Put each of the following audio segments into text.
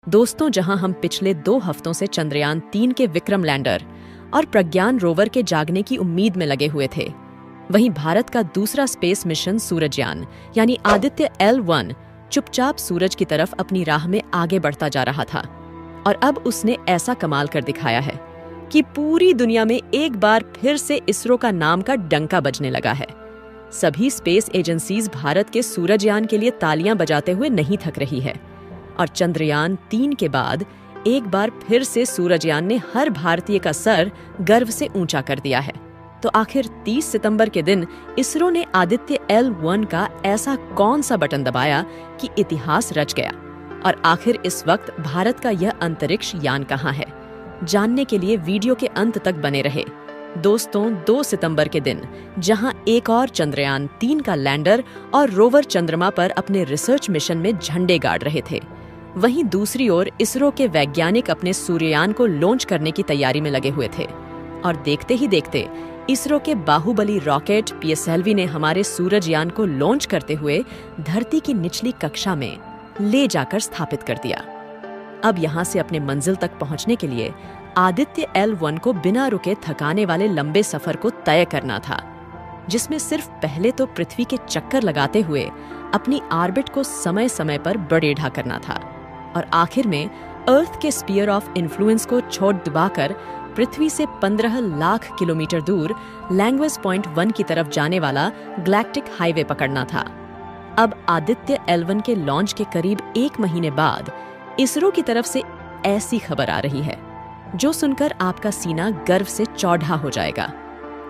दोस्तों, जहां हम पिछले 2 हफ्तों से चंद्रयान 3 के विक्रम लैंडर और प्रज्ञान रोवर के जागने की उम्मीद में लगे हुए थे, वहीं भारत का दूसरा स्पेस मिशन सूरजयान यानी आदित्य L1 चुपचाप सूरज की तरफ अपनी राह में आगे बढ़ता जा रहा था। और अब उसने ऐसा कमाल कर दिखाया है कि पूरी दुनिया में एक बार फिर से इसरो का नाम का डंका बजने लगा है। सभी स्पेस एजेंसीज भारत के सूरजयान के लिए तालियां बजाते हुए नहीं थक रही है और चंद्रयान 3 के बाद एक बार फिर से सूरजयान ने हर भारतीय का सर गर्व से ऊंचा कर दिया है। तो आखिर 30 सितंबर के दिन इसरो ने आदित्य L1 का ऐसा कौन सा बटन दबाया कि इतिहास रच गया? और आखिर इस वक्त भारत का यह अंतरिक्ष यान कहाँ है? जानने के लिए वीडियो के अंत तक बने रहे। दोस्तों, 2 सितंबर के दिन जहां एक और चंद्रयान 3 का लैंडर और रोवर चंद्रमा पर अपने रिसर्च मिशन में झंडे गाड़ रहे थे, वहीं दूसरी ओर इसरो के वैज्ञानिक अपने सूर्ययान को लॉन्च करने की तैयारी में लगे हुए थे। और देखते ही देखते इसरो के बाहुबली रॉकेट PSLV ने हमारे सूरजयान को लॉन्च करते हुए धरती की निचली कक्षा में ले जाकर स्थापित कर दिया। अब यहाँ से अपने मंजिल तक पहुँचने के लिए आदित्य L1 को बिना रुके थकाने वाले लंबे सफर को तय करना था, जिसमें सिर्फ पहले तो पृथ्वी के चक्कर लगाते हुए अपनी ऑर्बिट को समय समय पर बड़ेढ़ा करना था और आखिर में अर्थ के स्फीयर ऑफ इन्फ्लुएंस को छोड़ दबाकर पृथ्वी से 15 लाख किलोमीटर दूर लैंग्वेज पॉइंट 1 की तरफ जाने वाला गैलेक्टिक हाईवे पकड़ना था। अब आदित्य L1 के लॉन्च के करीब 1 महीने बाद इसरो की तरफ से ऐसी खबर आ रही है जो सुनकर आपका सीना गर्व से चौड़ा हो जाएगा।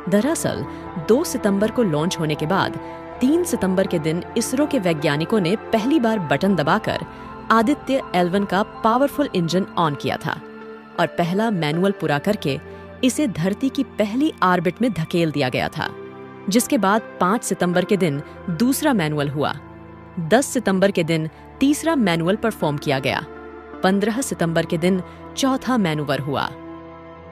दरअसल 2 सितंबर को लॉन्च होने के बाद 3 सितंबर के दिन इसरो के वैज्ञानिकों ने पहली बार बटन दबाकर आदित्य L1 का पावरफुल इंजन ऑन किया था और पहला मैनुअल पूरा करके इसे धरती की पहली ऑर्बिट में धकेल दिया गया था, जिसके बाद 5 सितंबर के दिन दूसरा मैनुअल हुआ। 10 सितंबर के दिन तीसरा मैनुअल परफॉर्म किया गया। 15 सितंबर के दिन चौथा मैनूवर हुआ।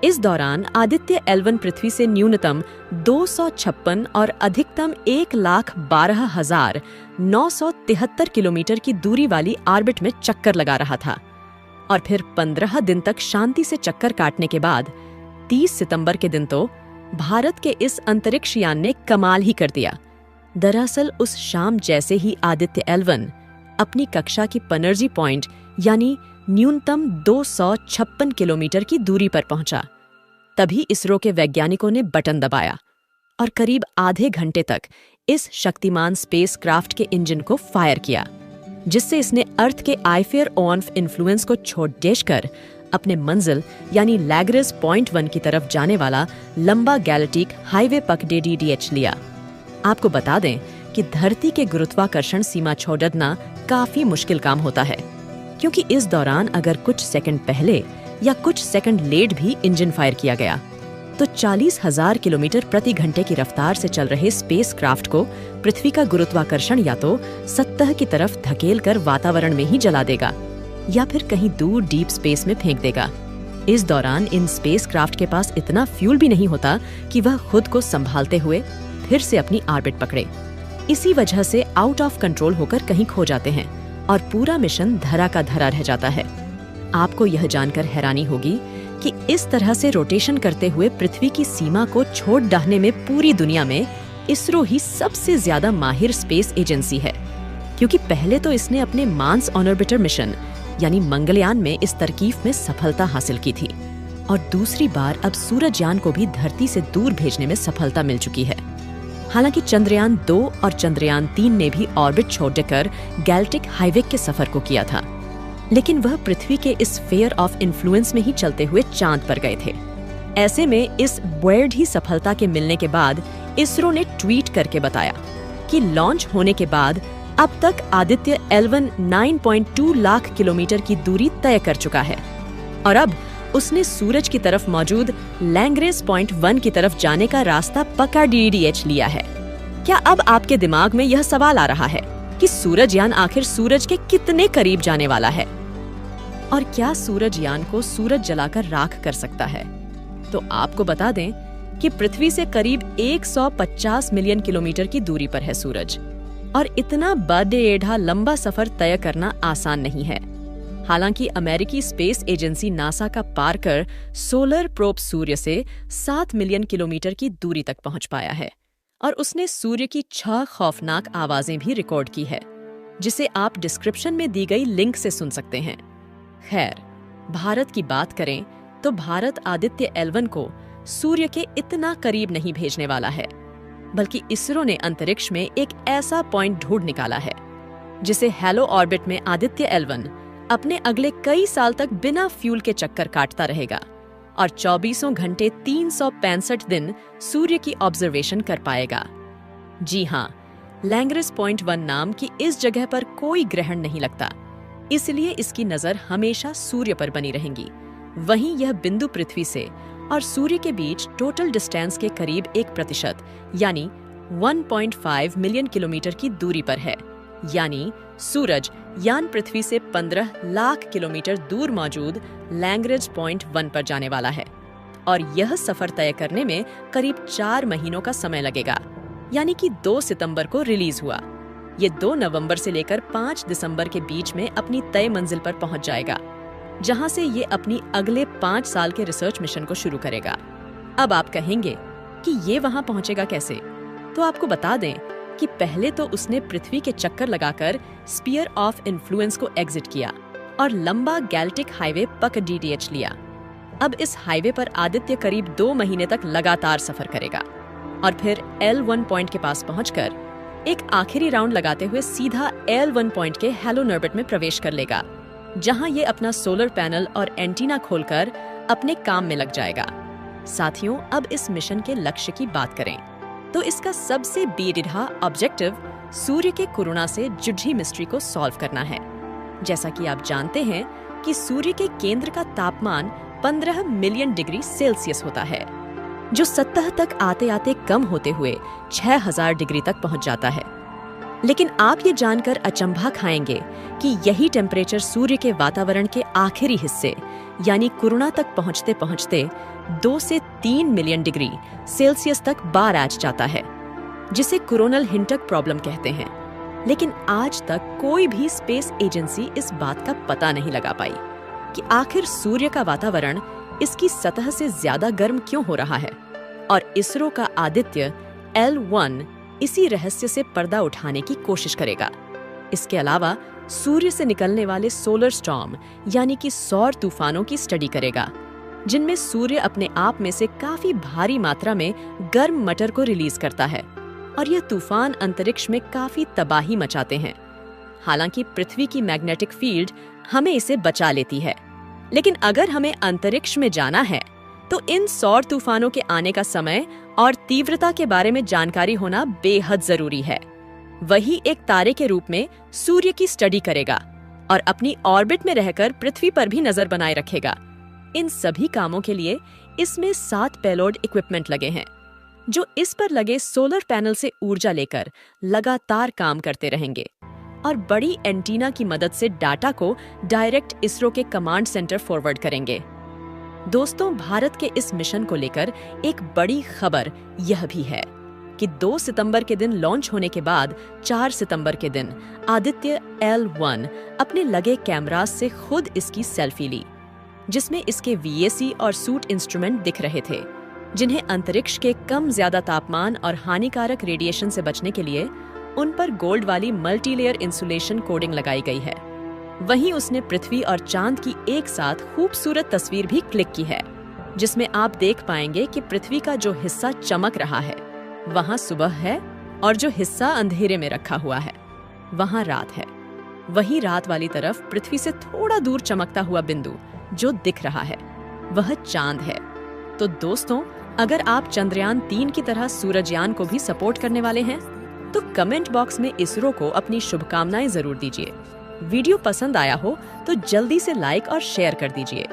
इस दौरान आदित्य L1 पृथ्वी से न्यूनतम 256 और अधिकतम 1,12,973 किलोमीटर की दूरी वाली ऑर्बिट में चक्कर लगा रहा था और फिर 15 दिन तक शांति से चक्कर काटने के बाद 30 सितंबर के दिन तो भारत के इस अंतरिक्ष यान ने कमाल ही कर दिया। दरअसल उस शाम जैसे ही आदित्य L1 अपनी कक्षा की पनर्जी पॉइंट यानी न्यूनतम 256 किलोमीटर की दूरी पर पहुंचा, तभी इसरो के वैज्ञानिकों ने बटन दबाया और करीब आधे घंटे तक इस शक्तिमान स्पेसक्राफ्ट के इंजन को फायर किया, जिससे इसने अर्थ के आईफेयर ऑफ इन्फ्लुएंस को छोड़ देशकर अपने मंजिल यानी लैग्रेज पॉइंट 1 की तरफ जाने वाला लंबा गैलेक्टिक हाईवे पकड़े DDH लिया। आपको बता दें कि धरती के गुरुत्वाकर्षण सीमा छोड़ना काफी मुश्किल काम होता है, क्योंकि इस दौरान अगर कुछ सेकंड पहले या कुछ सेकंड लेट भी इंजन फायर किया गया तो 40,000 किलोमीटर प्रति घंटे की रफ्तार से चल रहे स्पेसक्राफ्ट को पृथ्वी का गुरुत्वाकर्षण या तो सतह की तरफ धकेल कर वातावरण में ही जला देगा या फिर कहीं दूर डीप स्पेस में फेंक देगा। इस दौरान इन स्पेसक्राफ्ट के पास इतना फ्यूल भी नहीं होता कि वह खुद को संभालते हुए फिर से अपनी ऑर्बिट पकड़े। इसी वजह से आउट ऑफ कंट्रोल होकर कहीं खो जाते हैं और पूरा मिशन धरा का धरा रह जाता है। आपको यह जानकर हैरानी होगी कि इस तरह से रोटेशन करते हुए पृथ्वी की सीमा को छोड़ डालने में पूरी दुनिया में इसरो ही सबसे ज्यादा माहिर स्पेस एजेंसी है, क्योंकि पहले तो इसने अपने मार्स ऑर्बिटर मिशन यानी मंगलयान में इस तरकीब में सफलता हासिल की थी और दूसरी बार अब सूरजयान को भी धरती से दूर भेजने में सफलता मिल चुकी है। हालांकि चंद्रयान 2 और चंद्रयान 3 ने भी ऑर्बिट छोड़कर गैलेक्टिक हाईवे के सफर को किया था, लेकिन वह पृथ्वी के इस स्फीयर ऑफ इन्फ्लुएंस में ही चलते हुए चांद पर गए थे। ऐसे में इस बर्ड ही सफलता के मिलने के बाद इसरो ने ट्वीट करके बताया कि लॉन्च होने के बाद अब तक आदित्य L1 9.2 लाख किलोमीटर की दूरी तय कर चुका है और अब उसने सूरज की तरफ मौजूद लैग्रेज पॉइंट 1 की तरफ जाने का रास्ता पक्का DDH लिया है। क्या अब आपके दिमाग में यह सवाल आ रहा है कि सूरजयान आखिर सूरज के कितने करीब जाने वाला है और क्या सूरजयान को सूरज जलाकर राख कर सकता है? तो आपको बता दें कि पृथ्वी से करीब 150 मिलियन किलोमीटर की दूरी पर है सूरज और इतना बड़ेढ़ा लंबा सफर तय करना आसान नहीं है। हालांकि अमेरिकी स्पेस एजेंसी नासा का पार्कर सोलर प्रोब सूर्य से 7 मिलियन किलोमीटर की दूरी तक पहुंच पाया है और उसने सूर्य की 6 खौफनाक आवाजें भी रिकॉर्ड की है, जिसे आप डिस्क्रिप्शन में दी गई लिंक से सुन सकते हैं। खैर, भारत की बात करें तो भारत आदित्य L1 को सूर्य के इतना करीब नहीं भेजने वाला है, बल्कि इसरो ने अंतरिक्ष में एक ऐसा पॉइंट ढूंढ निकाला है जिसे हैलो ऑर्बिट में आदित्य L1 अपने अगले कई साल तक बिना फ्यूल के चक्कर काटता रहेगा और 24 घंटे 365 दिन सूर्य की ऑब्जर्वेशन कर पाएगा। जी हाँ, लैंग्रेस पॉइंट 1 नाम की इस जगह पर कोई ग्रहण नहीं लगता, इसलिए इसकी नजर हमेशा सूर्य पर बनी रहेंगी। वहीं यह बिंदु पृथ्वी से और सूर्य के बीच टोटल डिस्टेंस के करीब 1% यानी 1.5 मिलियन किलोमीटर की दूरी पर है। यानी सूरज यान पृथ्वी से 15 लाख किलोमीटर दूर मौजूद लैंग्रेज पॉइंट 1 पर जाने वाला है और यह सफर तय करने में करीब 4 महीनों का समय लगेगा। यानी कि 2 सितंबर को रिलीज हुआ, ये 2 नवंबर से लेकर 5 दिसंबर के बीच में अपनी तय मंजिल पर पहुंच जाएगा, जहां से ये अपनी अगले 5 साल के रिसर्च मिशन को शुरू करेगा। अब आप कहेंगे कि ये वहां पहुंचेगा कैसे? तो आपको बता दें कि पहले तो उसने पृथ्वी के चक्कर लगाकर स्पीयर ऑफ इन्फ्लुएंस को एग्जिट किया और लंबा गैल्टिक हाईवे पक DTH लिया। अब इस हाईवे पर आदित्य करीब 2 महीने तक लगातार सफर करेगा और फिर L1 पॉइंट के पास पहुंचकर एक आखिरी राउंड लगाते हुए सीधा L1 पॉइंट के हैलो नॉर्बिट में प्रवेश कर लेगा, जहां ये अपना सोलर पैनल और एंटीना खोलकर अपने काम में लग जाएगा। साथियों, अब इस मिशन के लक्ष्य की बात करें तो इसका सबसे बेरिहा ऑब्जेक्टिव सूर्य के कोरोना से जुझी मिस्ट्री को सॉल्व करना है। जैसा कि आप जानते हैं कि सूर्य के केंद्र का तापमान 15 मिलियन डिग्री सेल्सियस होता है, जो सतह तक आते आते कम होते हुए 6000 डिग्री तक पहुंच जाता है। लेकिन आप ये जानकर अचंभा खाएंगे कि यही टेम्परेचर सूर्य के वातावरण के आखिरी हिस्से यानी कोरोना तक पहुंचते पहुंचते 2 से 3 मिलियन डिग्री सेल्सियस तक बार आ जाता है, जिसे कोरोनल हिंटक प्रॉब्लम कहते हैं। लेकिन आज तक कोई भी स्पेस एजेंसी इस बात का पता नहीं लगा पाई कि आखिर सूर्य का वातावरण इसकी सतह से ज्यादा गर्म क्यों हो रहा है, और इसरो का आदित्य L1 इसी रहस्य से पर्दा उठाने की कोशिश करेगा। इसके अलावा सूर्य से निकलने वाले सोलर स्टॉर्म यानी कि सौर तूफानों की स्टडी करेगा, जिनमें सूर्य अपने आप में से काफी भारी मात्रा में गर्म मटर को रिलीज करता है और यह तूफान अंतरिक्ष में काफी तबाही मचाते हैं। हालांकि पृथ्वी की मैग्नेटिक फील्ड हमें इसे बचा लेती है, लेकिन अगर हमें अंतरिक्ष में जाना है तो इन सौर तूफानों के आने का समय और तीव्रता के बारे में जानकारी होना बेहद जरूरी है। वही एक तारे के रूप में सूर्य की स्टडी करेगा और अपनी ऑर्बिट में रहकर पृथ्वी पर भी नजर बनाए रखेगा। इन सभी कामों के लिए इसमें 7 पेलोड इक्विपमेंट लगे हैं, जो इस पर लगे सोलर पैनल से ऊर्जा लेकर लगातार काम करते रहेंगे और बड़ी एंटीना की मदद से डाटा को डायरेक्ट इसरो के कमांड सेंटर फॉरवर्ड करेंगे। दोस्तों, भारत के इस मिशन को लेकर एक बड़ी खबर यह भी है कि 2 सितंबर के दिन लॉन्च होने के बाद 4 सितंबर के दिन आदित्य L1 अपने लगे कैमरास से खुद इसकी सेल्फी ली, जिसमें इसके VAC और सूट इंस्ट्रूमेंट दिख रहे थे, जिन्हें अंतरिक्ष के कम ज्यादा तापमान और हानिकारक रेडिएशन से बचने के लिए उन पर गोल्ड वाली मल्टीलेयर इंसुलेशन कोडिंग लगाई गई है। वहीं उसने पृथ्वी और चांद की एक साथ खूबसूरत तस्वीर भी क्लिक की है, जिसमें आप देख पाएंगे कि पृथ्वी का जो हिस्सा चमक रहा है वहां सुबह है और जो हिस्सा अंधेरे में रखा हुआ है वहां रात है। वही रात वाली तरफ पृथ्वी से थोड़ा दूर चमकता हुआ बिंदु जो दिख रहा है वह चांद है। तो दोस्तों, अगर आप चंद्रयान 3 की तरह सूरजयान को भी सपोर्ट करने वाले हैं तो कमेंट बॉक्स में इसरो को अपनी शुभकामनाएं जरूर दीजिए। वीडियो पसंद आया हो तो जल्दी से लाइक और शेयर कर दीजिए।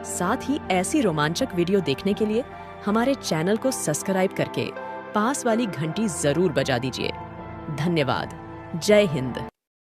साथ ही ऐसी रोमांचक वीडियो देखने के लिए हमारे चैनल को सब्सक्राइब करके पास वाली घंटी जरूर बजा दीजिए। धन्यवाद। जय हिंद।